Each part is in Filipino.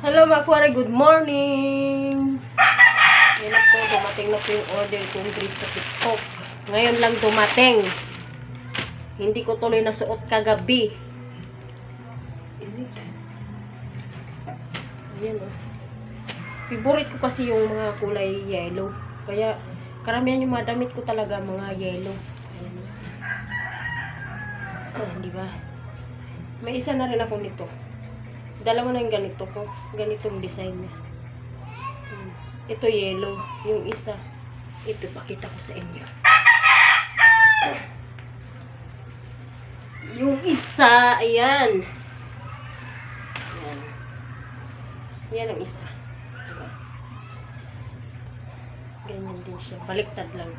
Hello mga kuwari, good morning! Yan ako, dumating na po yung order kong dress sa TikTok. Ngayon lang dumating. Hindi ko tuloy nasuot kagabi. Ayan o. Favorite ko kasi yung mga kulay yellow. Kaya karamihan yung mga damit ko talaga mga yellow. Ayan o. Diba? May isa na rin ako nito. Dalawa na yung ganito ko. Ganitong design niya. Ito yellow. Yung isa. Ito, pakita ko sa inyo. Yung isa, ayan. Ayan. Ayan ang isa. Diba? Ganyan din siya. Baliktad lang.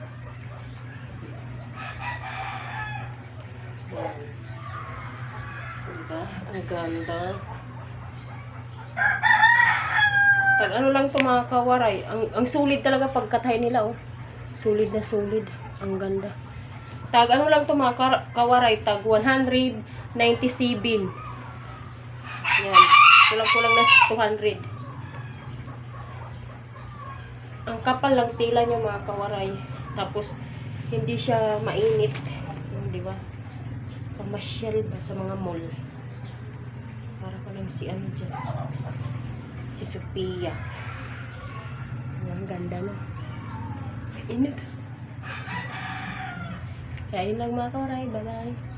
Ayan. Diba? Ang ganda. Pag ano lang ito mga kawaray, ang sulit talaga pagkatay nila, oh. Sulit na sulit. Ang ganda. Tag ano lang ito mga kawaray, tag 197. Yan. Kulang-kulang na 200. Ang kapal lang tila niya mga kawaray. Tapos, hindi siya mainit. Di ba? Pamasyal ba sa mga mall. Para pa lang si ano dyan. Si Sophia. Ang ganda no. Init. Kaya yun lang mga kawaray. Bye-bye.